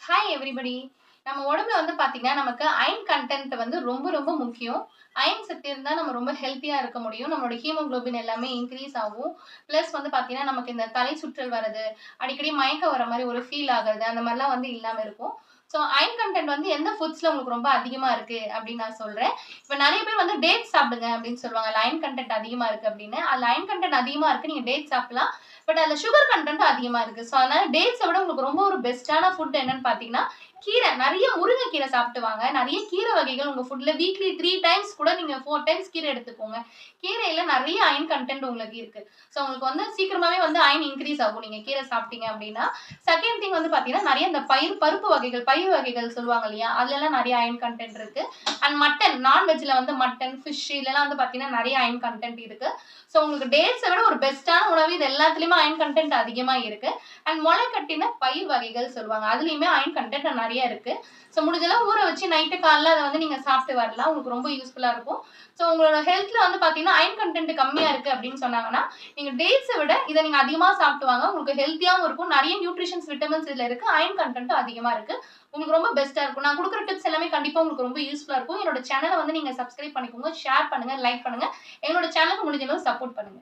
Hi everybody. நம்ம உடம்புல வந்து பார்த்தீங்கன்னா, நமக்கு அயர்ன் கன்டென்ட் வந்து ரொம்ப ரொம்ப முக்கியம். அயர்ன் சத்து இருந்தா நம்ம ரொம்ப ஹெல்த்தியா இருக்க முடியும். நம்மளோட ஹீமோகுளோபின் எல்லாமே இன்கிரீஸ் ஆகும். பிளஸ் வந்து பார்த்தீங்கன்னா, நமக்கு இந்த தலை சுற்றல் வரது, அடிக்கடி மயக்கம் வர மாரி ஒரு ஃபீல் ஆகுறது, அந்த மாரிலாம் வந்து இல்லாம இருக்கும். ஸோ அயர்ன் கன்டென்ட் வந்து எந்த ஃபுட்ஸ்ல உங்களுக்கு ரொம்ப அதிகமா இருக்கு அப்படின்னு நான் சொல்றேன். இப்ப நெறைய பேர் வந்து டேட்ஸ் சாப்பிடுங்க அப்படின்னு சொல்லுவாங்க. அதுல அயர்ன் கன்டென்ட் அதிகமா இருக்கு அப்படின்னு. அதுல அயர்ன் கன்டென்ட் அதிகமா இருக்கு. நீங்க டேட்ஸ் சாப்பிடலாம். பட் அதுல சுகர் கன்டென்ட் அதிகமா இருக்கு. ஸோ அதனால டேட்ஸ விட உங்களுக்கு ரொம்ப ஒரு பெஸ்ட்டான ஃபுட் என்னன்னு பார்த்தீங்கன்னா, கீரை. நெறைய முருங்கைக்கீரை சாப்பிட்டு வாங்க. நெறைய கீரை வகைகள் உங்க ஃபுட்ல வீக்லி 3 டைம்ஸ் கூட நீங்க 4 டைம்ஸ் கீரை எடுத்துக்கோங்க. கீரையில நெறைய அயர்ன் கன்டென்ட் உங்களுக்கு இருக்கு. ஸோ உங்களுக்கு வந்து சீக்கிரமாவே வந்து அயர்ன் இன்கிரீஸ் ஆகும். நீங்க கீரை சாப்பிட்டீங்க அப்டின்னா. செகண்ட் திங் வந்து பார்த்தீங்கன்னா, நெறைய இந்த பருப்பு வகைகள், பயிர் வகைகள் சொல்லுவாங்க இல்லையா? அதுலலாம் நெறைய அயர்ன் கன்டென்ட் இருக்கு. அண்ட் மட்டன், நான்வெஜ்ல வந்து மட்டன், ஃபிஷ் இதுலலாம் வந்து பார்த்தீங்கன்னா, நெறைய அயர்ன் கன்டென்ட் இருக்கு. ஸோ உங்களுக்கு டேட்ஸ விட ஒரு பெஸ்ட்டான உணவு இது எல்லாத்துலயுமே அயர்ன் கன்டென்ட் அதிகமா இருக்கு. அண்ட் மொள கட்டின பயிர் வகைகள் சொல்லுவாங்க. அதுலயுமே அயர்ன் கன்டென்ட் நெறைய இருக்கு. ஸோ முடிஞ்ச அளவு ஊற வச்சு நைட்டு காலைல அத வந்து நீங்க சாப்பிட்டு வரலாம். உங்களுக்கு ரொம்ப யூஸ்ஃபுல்லா இருக்கும். ஸோ உங்களோட ஹெல்த்ல வந்து பார்த்தீங்கன்னா, அயர்ன் கன்டென்ட் கம்மியா இருக்கு அப்படின்னு சொன்னாங்கன்னா, நீங்க டேட்ஸ விட இத நீங்க அதிகமா சாப்பிட்டு வாங்க. உங்களுக்கு ஹெல்த்தியாவும் இருக்கும். நெறைய நியூட்ரிஷன்ஸ், விட்டமின்ஸ் இதுல இருக்கு. அயர்ன் கன்டென்ட்டும் அதிகமா இருக்கு. உங்களுக்கு ரொம்ப பெஸ்ட்டா இருக்கும். நான் குடுக்குற டிப்ஸ் எல்லாமே கண்டிப்பா உங்களுக்கு ரொம்ப யூஸ்ஃபுல்லா இருக்கும். என்னோட சேனல வந்து நீங்க சப்ஸ்கிரைப் பண்ணிக்கோங்க, ஷேர் பண்ணுங்க, லைக் பண்ணுங்க. என்னோட சேனலுக்கு முடிஞ்ச அளவு சப்போர்ட் பண்ணுங்க.